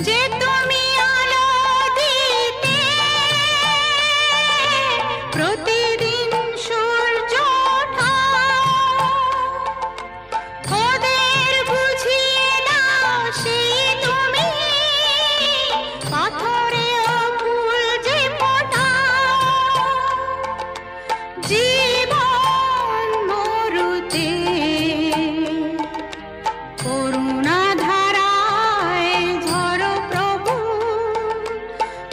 যে তুমি আলো দিতে প্রতিদিন সূর্য ওঠা, ওদের বুঝিয়ে দাও সেই তুমি পাথরে ফুল যে ফোটা। জীবন মরুতে করুণা ধারায় ঝরো প্রভু,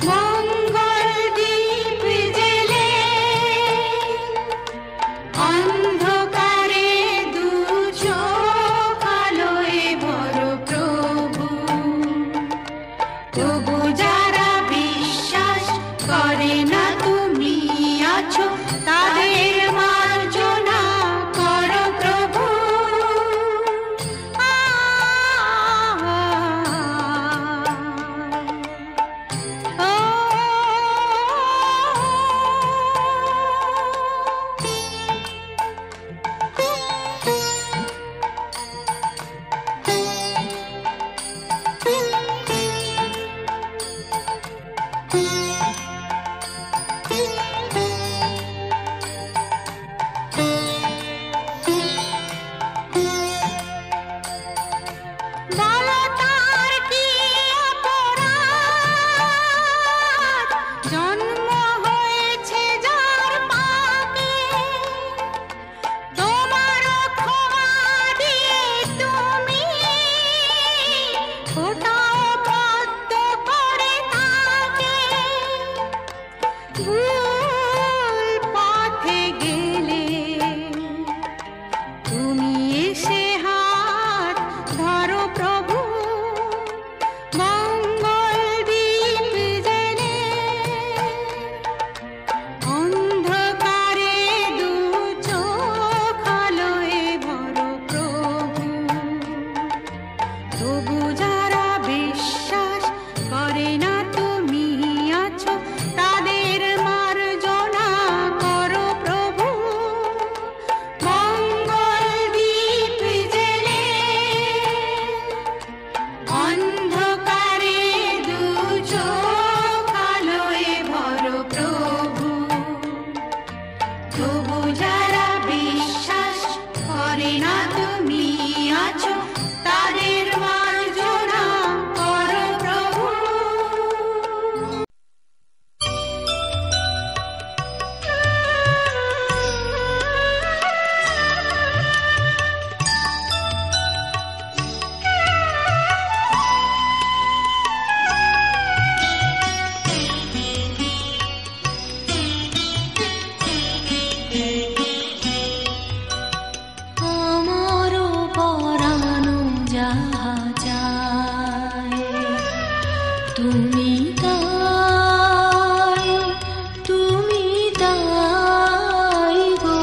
মঙ্গল দীপ জেলে অন্ধকারে দু চোখ আলোয় ভরো প্রভু। তবু যারা বিশ্বাস করে না তুমি আছো, তাদের মার্জনা করো প্রভু। বলো তার কি অপরাধ, জন্ম হয়েছে যার পাপে, তোমার ক্ষমা দিয়ে তুমি ফোটাও পদ্ম করে তাকে। ভুল পথে গেলে তুমি এসে হাত ধরো প্রভু, মঙ্গল দীপ জেলে অন্ধকারে দু চোখ আলোয় ভরো প্রভু। তবু যারা বিশ্বাস করে না তুমি আছো, তাদের মার্জনা করো প্রভু। মঙ্গল দীপ জেলে অন্ধকারে দু চোখ আলোয় ভরো প্রভু। তবু যারা বিশ্বাস করে না তুমি আছো, তাদের মার্জনা করো প্রভু। আমারও পরানো যাহা চায়, তুমি তাই, তুমি তাই গো।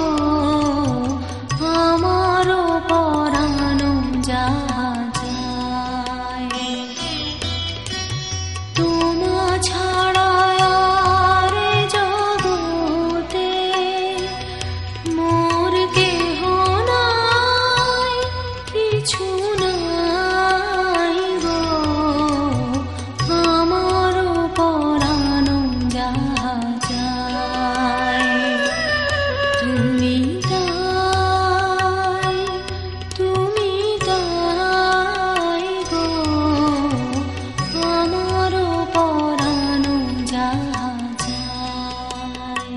আমারও পরানো যাহা চায়, তোমা ছাড়া আর জগতে মোর কেহ নাই, কিছু নাই গো। আমারও পরানো যাহা চায়, তুমি তাই, তুমি তাই গো। আমারও পরানো যাহা চায়।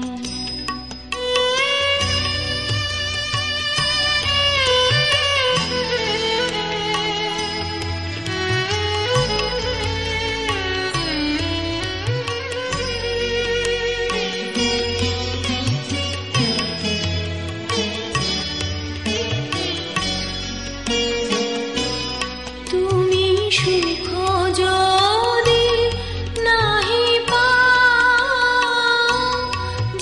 তুমি সুখ যদি নাহি পাও,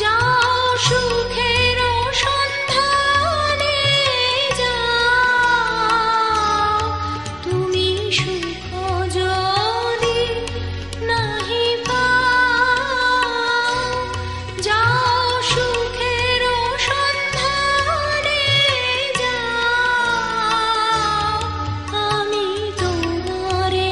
যাও সুখের সন্ধানে যাও। তুমি সুখ যদি নাহি পাও, যাও সুখের সন্ধানে যাও। আমি তোমারে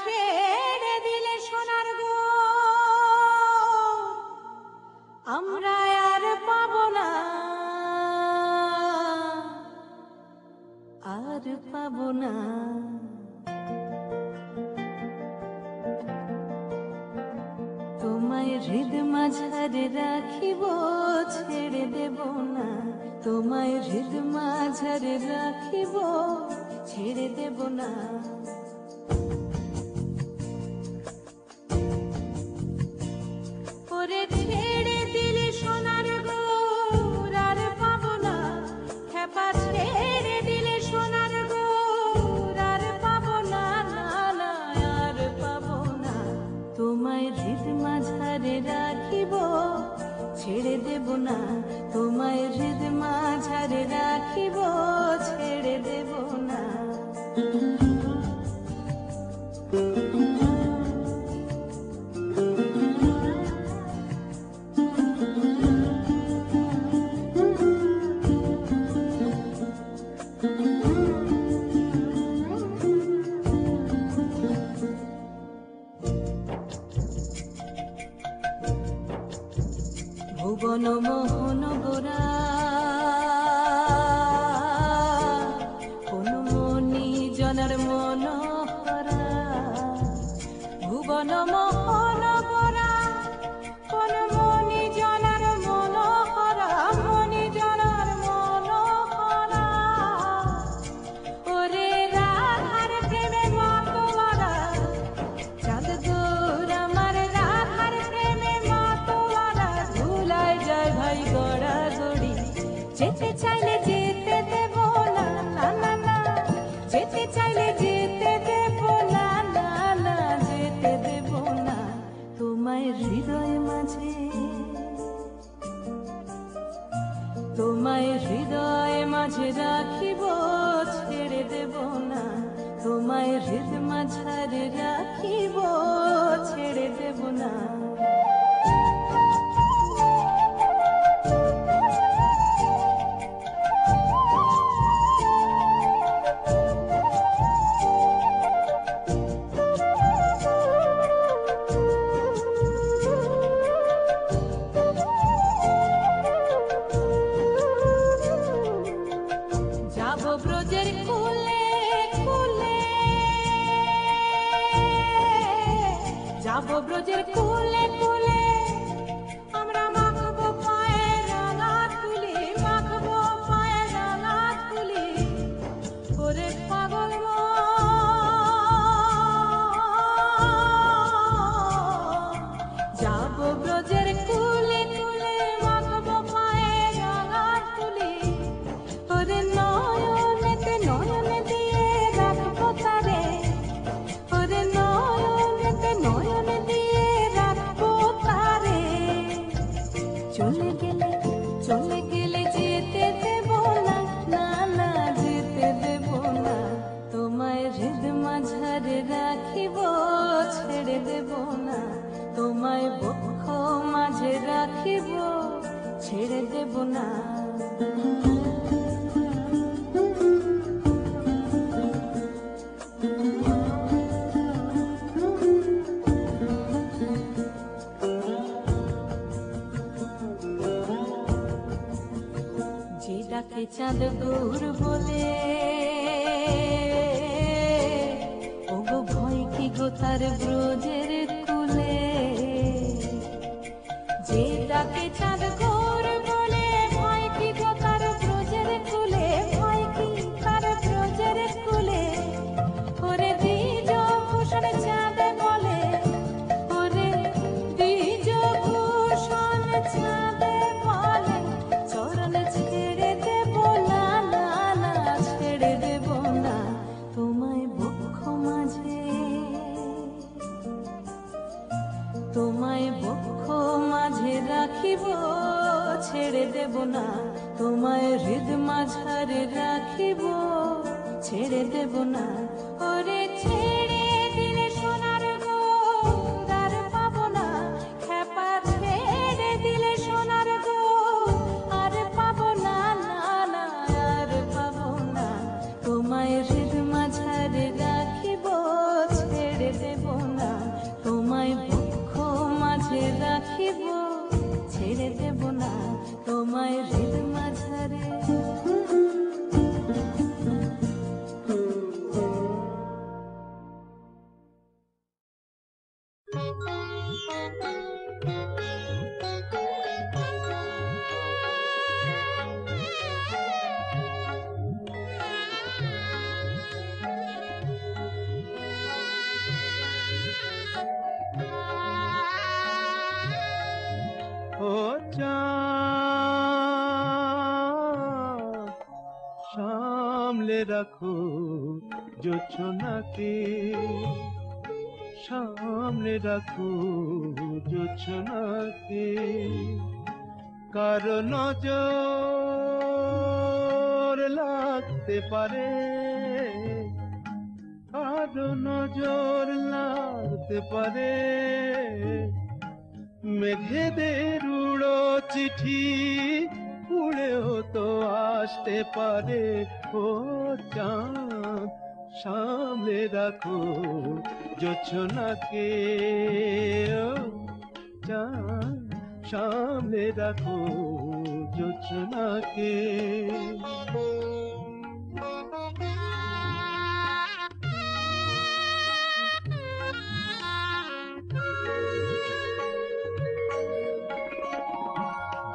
ছেড়ে দিলে সোনার গো আমরা আর পাবো না, আর পাবো না। তোমায় হৃদ মাঝারে রাখিব, ছেড়ে দেব না। তোমায় হৃদ মাঝারে রাখিব, ছেড়ে দেব না। ওরে ছেড়ে দিলে সোনার গো আর পাবো না, খেপা ছেড়ে দিলে সোনার গো আর পাবো না, না না আর পাবো না। তোমায় হৃদ মাঝারে রাখিব, ছেড়ে দেব না। তোমায় হৃদ মাঝারে রাখিব, ছেড়ে দেব না। ভুবন মোহন গোরা কোন মনি জনার মনোহরা। ভুবন মোহন গোরা কোন মনি জনার মনোহরা, মনি জনার মনোহরা। ওরে রাধার প্রেমে মাতোয়ারা, চাঁদ গৌর আমার রাধার প্রেমে মাতোয়ারা। ধুলায় যায় ভাই গড়াগড়ি, যেতে চাইলে যেতে দেব না, না না না। যেতে চাইলে যেতে দেব না, না না যেতে দেব না। তোমায় হৃদয় মাঝে, তোমায় হৃদয় মাঝে রাখিব, ছেড়ে দেব না। তোমায় হৃদ মাঝারে রাখিব, ছেড়ে দেব না। যাব ব্রজের কুলে কুলে, যাব ব্রজের কুলে কুলে। আমরা মাখবো পায়ে রাঙা তুলি, মাখবো পায়ে রাঙা তুলি। ওরে পাগল মন, যাব ব্রজের কুলে কুলে, মাখবো পায়ে রাঙা তুলি। ওরে নয়নেতে নয়নে দিয়ে রাখবো তারে, ওরে নয়নেতে নয়নে দিয়ে রাখবো তারে। চলে গেলে চলে গেলে যেতে দেব না, না না যেতে দেব না। তোমায় হৃদ মাঝারে রাখিব, ছেড়ে দেব না। তোমায় বক্ষ মাঝে রাখিব, ছেড়ে দেব না। যে ডাকে চাঁদ গৌর বলে, ওগো ভয় কি গো তার ব্রজের কুলে। যে ডাকে চাঁদ গৌর বলে, ভয় কি গো তার ব্রজের কুলে, ভয় কি তার ব্রজের কুলে। ওরে দ্বিজ ভূষণ চাঁদ বলে, ওরে দ্বিজ ভূষণ চাঁদ বলে। চরণ ছেড়ে দেব না, না না ছেড়ে দেব না। তোমায় বক্ষ মাঝে, তোমায় বক্ষ মাঝে রাখিব, ছেড়ে দেব না। তোমায় হৃদ মাঝারে রাখিব, ছেড়ে দেব না। ওরে ছেড়ে দিলে সোনার গো আর পাবো না, খেপা ছেড়ে দিলে সোনার গো আর পাবো না, না না আর পাবো না। তোমায় হৃদ মাঝারে রাখিব, ছেড়ে দেব সামলে রাখো জোছনাকে, সামলে রাখো জোছনাকে, কারো নজর লাগতে পারে, কারো নজর লাগতে পারে, মেঘেদের উড়ো চিঠি উড়েও তো আসতে পারে। ও চাঁদ সামলে রাখো জোছনাকে, ও চাঁদ সামলে রাখো জোছনাকে।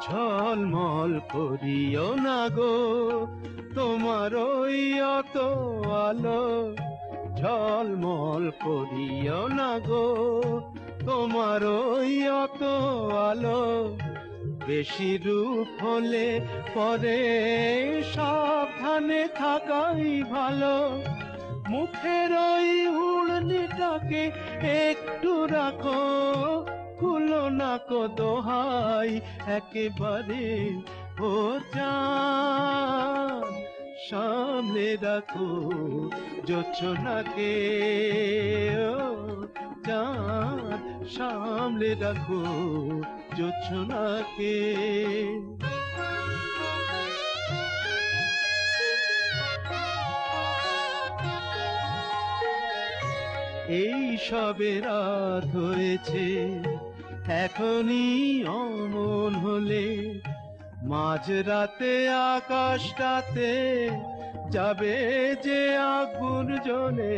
ঝলমল করিও না গো তোমার ওই অত আলো, ঝলমল করিও না গো তোমার ওই অত আলো, বেশি রূপ হলে পরে সাবধানে থাকাই ভালো। মুখের ওই উড়নিটাকে একটু রাখো, খুলো না কো দোহাই একেবারে। ও চাঁদ সামনে রাখো জোছনাকে, ও চাঁদ সামনে রাখো জোছনাকে। এই সবে রাত হয়েছে, এখনই অমন হলে মাঝরাতে আকাশটাতে যাবে যে আগুন জ্বলে।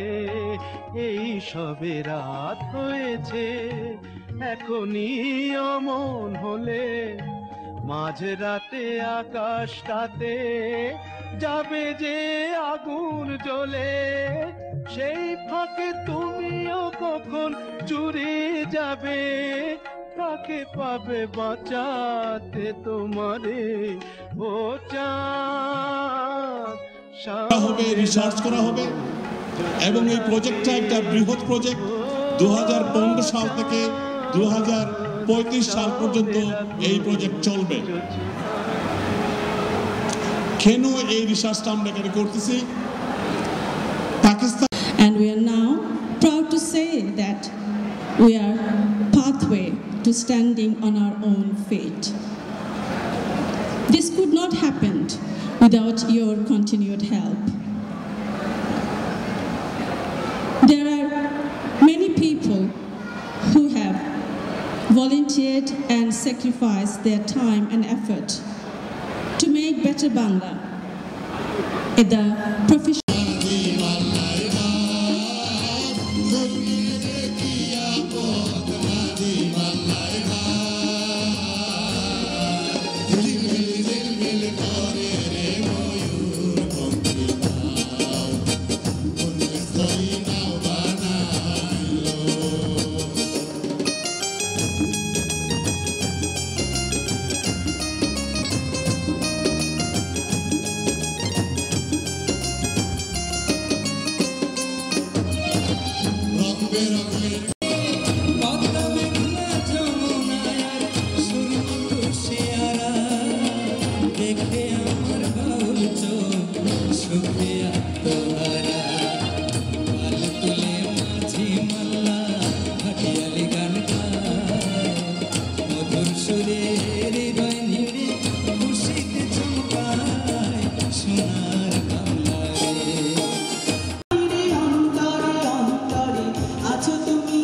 এই সবে রাত হয়েছে, এখনই অমন হলে মাঝরাতে আকাশটাতে যাবে যে আগুন জ্বলে। সেই ফাঁকে তুমিও কখন চুরি যাবে, কাকে পাবে বাঁচাতে তোমারে। ও চাঁদ হবে, রিসার্চ করা হবে এবং এই প্রজেক্টটা একটা বৃহৎ প্রজেক্ট। 2015 সাল থেকে 2035 সাল পর্যন্ত এই প্রজেক্ট চলবে। কেন এই রিসার্চটা আমরা এখানে করতেছি? Pakistan And we are now proud to say that we are pathway to standing on our own feet. This could not happen without your continued help. There are many people who have volunteered and sacrificed their time and effort to make better Bangla at the professional. আছো তুমি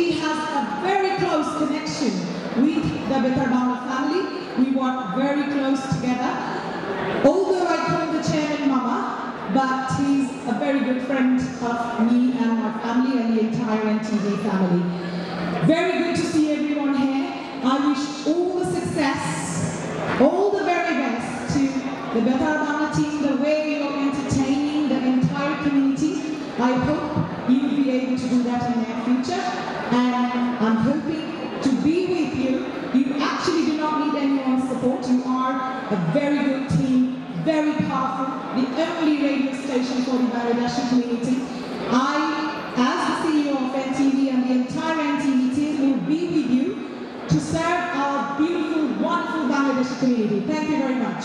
She has a very close connection with the Betarbana family. We work very close together. Although I call the chairman Mama, but he's a very good friend of me and my family and the entire NTV family. Very good to see everyone here. I wish all the success, all the very best to the Betarbana team, the way you're entertaining the entire community. I hope you will be able to do that in the near future, and I'm hoping to be with you. You actually do not need anyone's support. You are a very good team, very powerful, the only radio station for the Bangladeshi community. I, as the CEO of NTV and the entire NTV team, will be with you to serve our beautiful, wonderful Bangladeshi community. Thank you very much.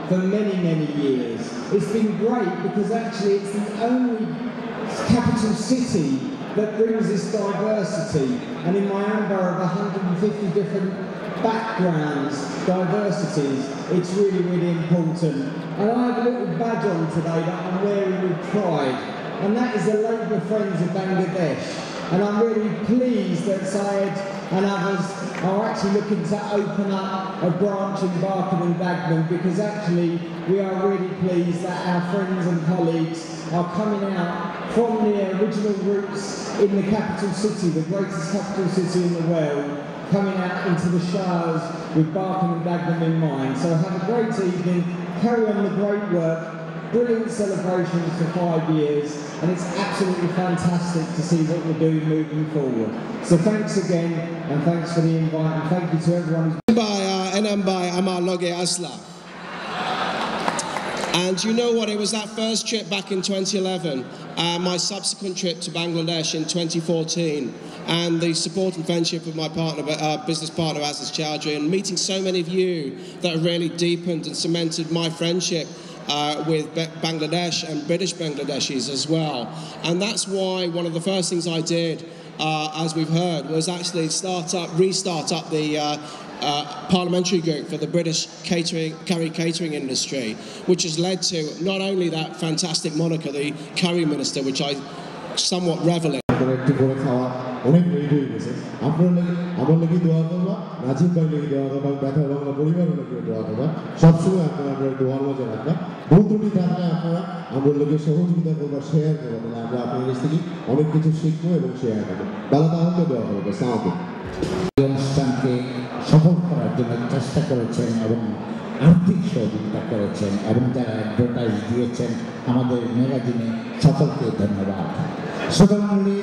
For many, many years. It's been great because actually it's the only capital city that brings this diversity. And in my own borough of 150 different backgrounds, diversities, it's really, really important. And I have a little badge on today that I'm wearing with pride, and that is the Labour Friends of Bangladesh. And I'm really pleased that Syed and others are actually looking to open up a branch in Barking and Dagenham, because actually we are really pleased that our friends and colleagues are coming out from their original roots in the capital city, the greatest capital city in the world, coming out into the shires with Barking and Dagenham in mind. So have a great evening, carry on the great work, brilliant celebrations for 5 years, and it's absolutely fantastic to see what we're doing moving forward. So thanks again, and thanks for the invite, and thank you to everyone who's by Amar Loge Asla. And you know what, it was that first trip back in 2011, my subsequent trip to Bangladesh in 2014, and the support and friendship of my partner, business partner Aziz Chowdhury, and meeting so many of you that have really deepened and cemented my friendship with Bangladesh and British Bangladeshis as well. And that's why one of the first things I did, as we've heard, was actually restart up the parliamentary group for the British curry catering industry, which has led to not only that fantastic moniker, the curry minister, which I somewhat revel in. অনেক ready হয়ে গেছে আপনারা আমার লাগি দোয়া করবা নাজিম ভাই লাগি দোয়া করবা ব্যথা বাংলা পরিবারের লাগি দোয়া করবা সবসময় আপনারা দোয়ার মাঝে রাখবা ভুল ত্রুটি থাকলে আপনারা আমার লগে সহযোগিতা করবা শেয়ার করবা তাহলে আমরা আপনাদের কাছ থেকে অনেক কিছু শিখবো এবং শেয়ার করবো ভালো তাহলে দোয়া করবো সালাম এই অনুষ্ঠানকে সফল করার জন্য চেষ্টা করেছেন এবং আর্থিক সহযোগিতা করেছেন এবং যারা অ্যাডভার্টাইজ দিয়েছেন আমাদের ম্যাগাজিনে সকলকে ধন্যবাদ। শ্রোতামণ্ডলী,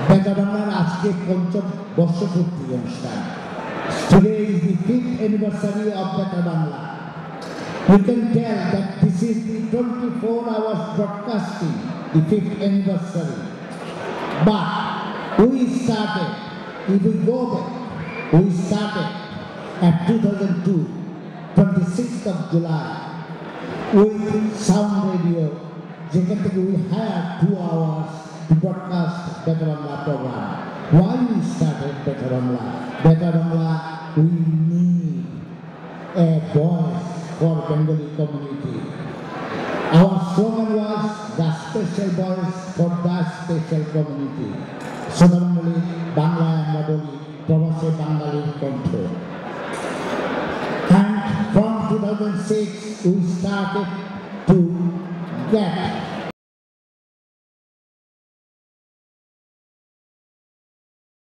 বেতার বাংলার আজকে ৫ম বর্ষপূর্তি অনুষ্ঠান। Today is the 5th anniversary of Betar Bangla. We can tell that this is the 24 hours broadcasting, the 5th anniversary. But we started, if we go back, we started at 2002, 26th of July, with Sound Radio. যেখান থেকে we had 2 hours to broadcast Betar Bangla program. Why we started Betar Bangla? Betar Bangla, we need a voice for Bengali community. Our slogan was the special voice for the special community. শ্রোতামণ্ডলী, বাংলায় আমরা বলি প্রবাসে বাঙালির কণ্ঠ। And from 2006 we started to get